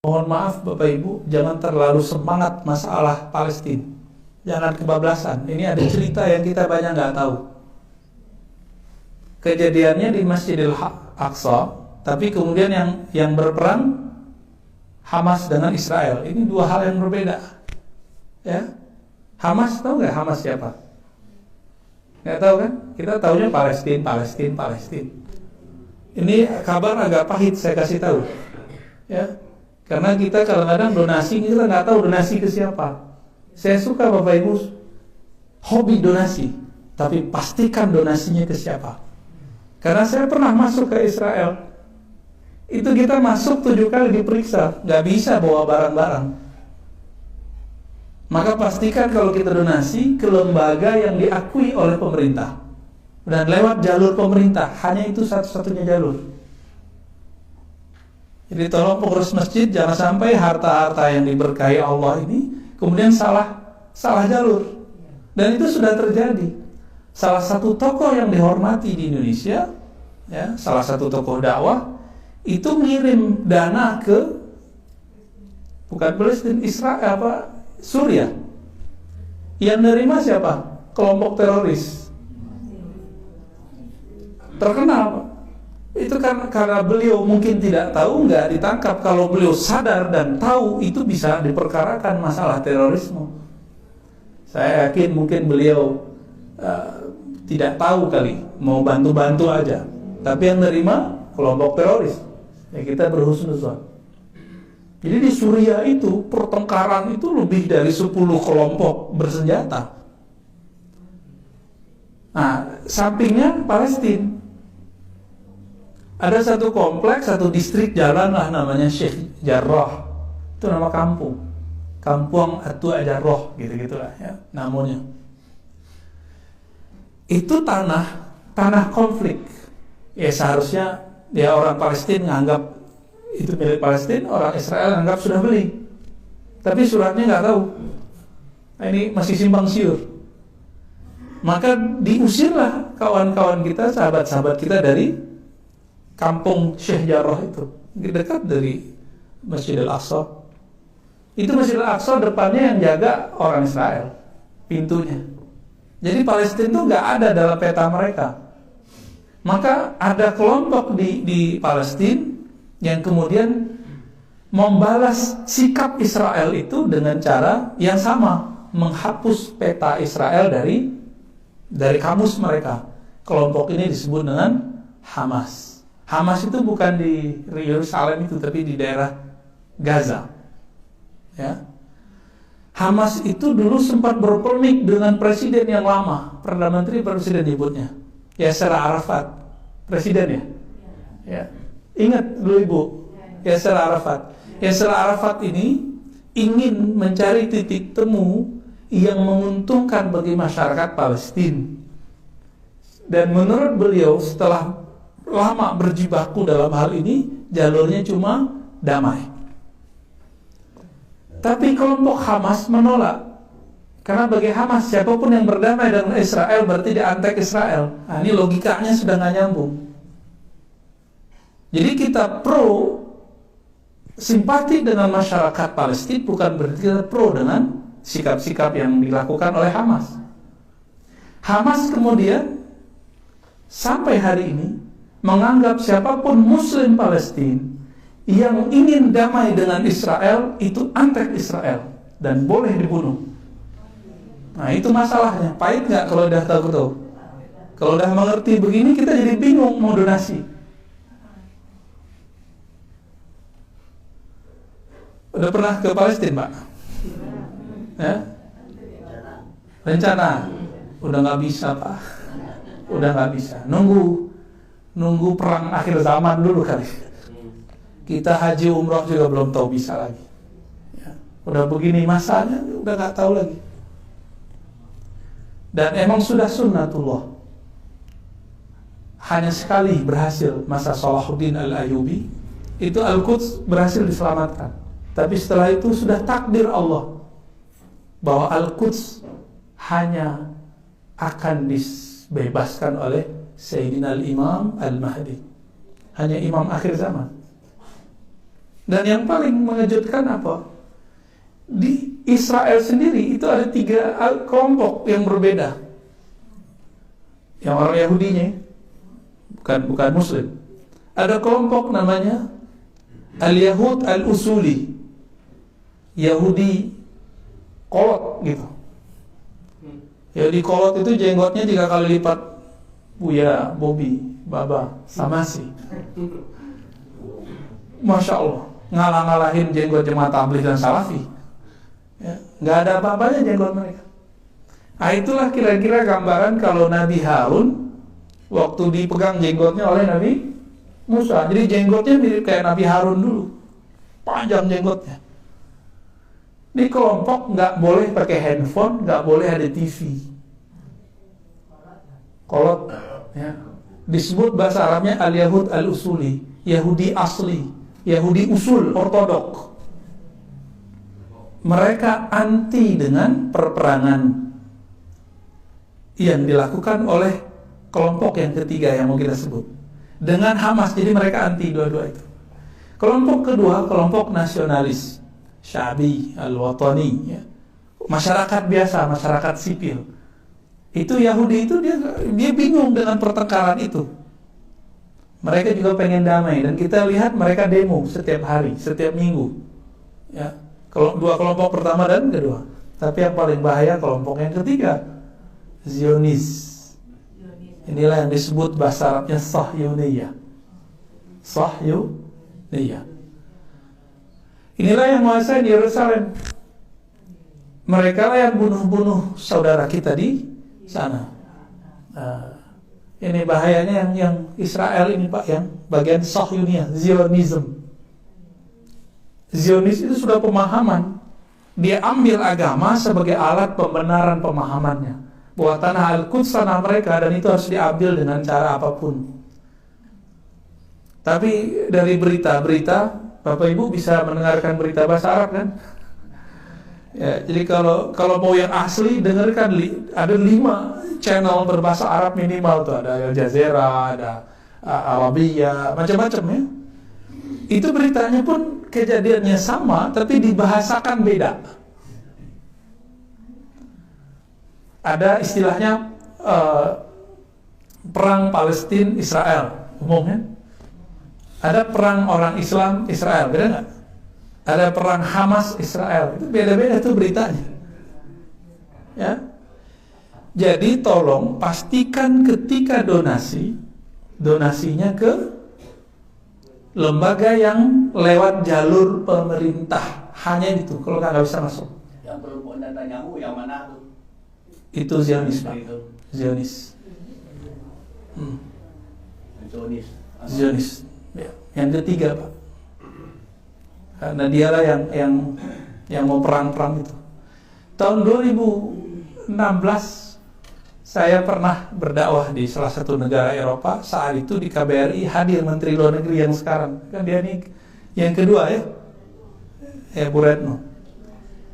Mohon maaf Bapak Ibu, jangan terlalu semangat masalah Palestina. Jangan kebablasan. Ini ada cerita yang kita banyak nggak tahu. Kejadiannya di Masjidil Aqsa, tapi kemudian yang berperang Hamas dengan Israel. Ini dua hal yang berbeda. Ya, Hamas, tahu nggak Hamas siapa? Nggak tahu kan? Kita tahunya Palestina. Ini kabar agak pahit, saya kasih tahu. Ya. Karena kita kadang-kadang donasi, kita nggak tahu donasi ke siapa. Saya suka Bapak Ibu hobi donasi, tapi pastikan donasinya ke siapa. Karena saya pernah masuk ke Israel, itu kita masuk 7 kali diperiksa, nggak bisa bawa barang-barang. Maka pastikan kalau kita donasi ke lembaga yang diakui oleh pemerintah dan lewat jalur pemerintah, hanya itu satu-satunya jalur. Jadi tolong pengurus masjid jangan sampai harta-harta yang diberkahi Allah ini kemudian salah jalur. Dan itu sudah terjadi. Salah satu tokoh yang dihormati di Indonesia, ya, salah satu tokoh dakwah itu ngirim dana ke bukan Palestina, Israel Suriah. Yang nerima siapa? Kelompok teroris. Terkenal, Pak. Itu karena beliau mungkin tidak tahu, nggak ditangkap. Kalau beliau sadar dan tahu, itu bisa diperkarakan masalah terorisme. Saya yakin mungkin beliau tidak tahu kali, mau bantu-bantu aja. Tapi yang nerima kelompok teroris. Ya kita berhusnuzon. Jadi di Suriah itu pertengkaran itu lebih dari 10 kelompok bersenjata. Nah, sampingnya Palestina. Ada satu kompleks, satu distrik jalan lah namanya Sheikh Jarrah. Itu nama kampung. Kampung Atua Jarrah, gitu-gitulah ya namanya. Itu tanah konflik. Ya seharusnya dia orang Palestina nganggap itu milik Palestina, orang Israel nganggap sudah beli. Tapi suratnya nggak tahu. Nah, ini masih simpang siur. Maka diusirlah kawan-kawan kita, sahabat-sahabat kita dari kampung Sheikh Jarrah itu, dekat dari Masjidil Aqsa. Itu Masjidil Aqsa depannya yang jaga orang Israel, pintunya. Jadi Palestina itu nggak ada dalam peta mereka. Maka ada kelompok di Palestina yang kemudian membalas sikap Israel itu dengan cara yang sama, menghapus peta Israel dari kamus mereka. Kelompok ini disebut dengan Hamas. Hamas itu bukan di Yerusalem itu, tapi di daerah Gaza. Ya. Hamas itu dulu sempat berpolemik dengan presiden yang lama, Perdana Menteri presiden nyebutnya, Yasser Arafat, presiden ya. Ya. Ingat dulu Ibu, Yasser Arafat. Yasser Arafat ini ingin mencari titik temu yang menguntungkan bagi masyarakat Palestina. Dan menurut beliau setelah lama berjibaku dalam hal ini, jalurnya cuma damai. Tapi kelompok Hamas menolak. Karena bagi Hamas, siapapun yang berdamai dengan Israel berarti dia antek Israel. Nah, ini logikanya sudah nggak nyambung. Jadi kita pro simpati dengan masyarakat Palestina, bukan berarti kita pro dengan sikap-sikap yang dilakukan oleh Hamas. Hamas kemudian sampai hari ini menganggap siapapun Muslim Palestina yang ingin damai dengan Israel itu antek Israel dan boleh dibunuh. Nah itu masalahnya. Pahit nggak kalau udah tahu? Kalau udah mengerti begini kita jadi bingung mau donasi. Udah pernah ke Palestina, Pak? Ya? Rencana? Udah nggak bisa, Pak. Udah nggak bisa. Nunggu perang akhir zaman dulu kali. Kita haji umroh juga belum tahu bisa lagi. Ya, udah begini masanya, udah nggak tahu lagi. Dan emang sudah sunnatullah. Hanya sekali berhasil masa Salahuddin Al-Ayyubi, itu Al-Quds berhasil diselamatkan. Tapi setelah itu sudah takdir Allah bahwa Al-Quds hanya akan dibebaskan oleh Sayyidina Al-Imam Al-Mahdi. Hanya imam akhir zaman. Dan yang paling mengejutkan apa? Di Israel sendiri itu ada 3 kelompok yang berbeda. Yang orang Yahudinya, bukan Muslim. Ada kelompok namanya Al-Yahud Al-Usuli, Yahudi kolot gitu. Yahudi kolot itu jenggotnya 3 kali lipat Buya, Bobi, Baba, Samasi. Masya Allah, ngalah-ngalahin jenggot jemaah tabligh dan salafi. Ya, nggak ada apa-apanya jenggot mereka. Nah, itulah kira-kira gambaran kalau Nabi Harun waktu dipegang jenggotnya oleh Nabi Musa. Jadi jenggotnya mirip kayak Nabi Harun dulu, panjang jenggotnya. Di kelompok nggak boleh pakai handphone, nggak boleh ada TV. Kolot, ya. Disebut bahasa Arabnya Al-Yahud Al-Usuli, Yahudi asli, Yahudi usul, ortodok. Mereka anti dengan perperangan yang dilakukan oleh kelompok yang ketiga yang mau kita sebut dengan Hamas. Jadi mereka anti dua-dua itu. Kelompok kedua, kelompok nasionalis, Syabi, Al-Watani, ya. Masyarakat biasa, masyarakat sipil. Itu Yahudi itu dia bingung dengan pertengkaran itu. Mereka juga pengen damai, dan kita lihat mereka demo setiap hari, setiap minggu. Ya, kalau 2 kelompok pertama dan kedua. Tapi yang paling bahaya kelompok yang ketiga, Zionis. Inilah yang disebut bahasa Arabnya Sahyuniyah. Sahyuniyah. Inilah yang menguasai di Yerusalem. Mereka lah yang bunuh-bunuh saudara kita di sana. Ini bahayanya yang Israel ini Pak, yang bagian Sahyuniyah, Zionism. Zionis itu sudah pemahaman. Dia ambil agama sebagai alat pembenaran pemahamannya bahwa tanah Al-Quds tanah mereka, dan itu harus diambil dengan cara apapun. Tapi dari berita-berita, Bapak Ibu bisa mendengarkan berita bahasa Arab kan? Ya, jadi kalau mau yang asli dengarkan, ada 5 channel berbahasa Arab minimal tuh, ada Al Jazeera, ada Arabia, macam-macam ya. Itu beritanya pun kejadiannya sama, tapi dibahasakan beda. Ada istilahnya perang Palestina Israel umumnya. Ada perang orang Islam Israel, beda nggak? Ada perang Hamas Israel, itu beda-beda tuh beritanya. Ya. Jadi tolong pastikan ketika donasinya ke lembaga yang lewat jalur pemerintah. Hanya itu, kalau nggak bisa masuk. Yang perlu data nyamuk yang mana tuh? Itu Zionis Pak. Zionis. Zionis. Ya. Yang ketiga Pak. Karena dialah yang mau perang-perang itu. Tahun 2016 saya pernah berdakwah di salah satu negara Eropa. Saat itu di KBRI hadir Menteri Luar Negeri yang sekarang. Kan dia ini yang kedua ya Bu Retno.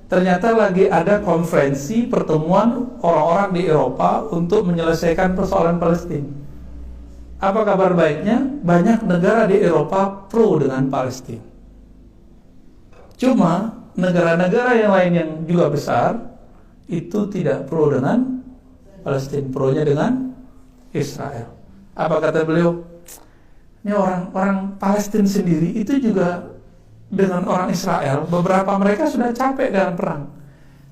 Ternyata lagi ada konferensi pertemuan orang-orang di Eropa untuk menyelesaikan persoalan Palestina. Apa kabar baiknya? Banyak negara di Eropa pro dengan Palestina. Cuma negara-negara yang lain yang juga besar itu tidak pro dengan Palestina, pro-nya dengan Israel. Apa kata beliau? Ini orang Palestina sendiri itu juga dengan orang Israel, beberapa mereka sudah capek dengan perang.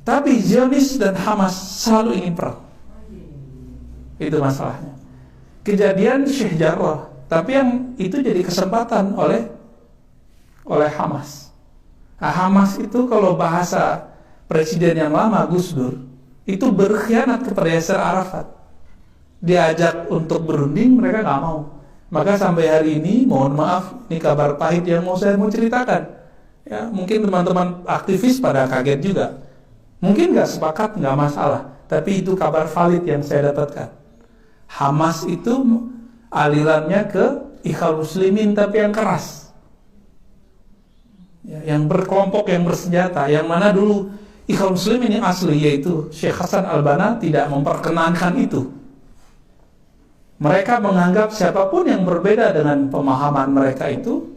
Tapi Zionis dan Hamas selalu ingin perang. Itu masalahnya. Kejadian Sheikh Jarrah, tapi yang itu jadi kesempatan oleh Hamas. Nah, Hamas itu kalau bahasa presiden yang lama Gus Dur itu berkhianat kepada Yasser Arafat. Diajak untuk berunding, mereka nggak mau. Maka sampai hari ini, mohon maaf, ini kabar pahit yang saya mau ceritakan. Ya, mungkin teman-teman aktivis pada kaget juga. Mungkin nggak sepakat, nggak masalah. Tapi itu kabar valid yang saya dapatkan. Hamas itu alirannya ke Ikhwan Muslimin, tapi yang keras. Ya, yang berkelompok, yang bersenjata. Yang mana dulu Ikhwan Muslimin yang asli, yaitu Syekh Hasan Al-Banna, tidak memperkenankan itu. Mereka menganggap siapapun yang berbeda dengan pemahaman mereka itu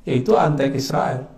yaitu antek Israel.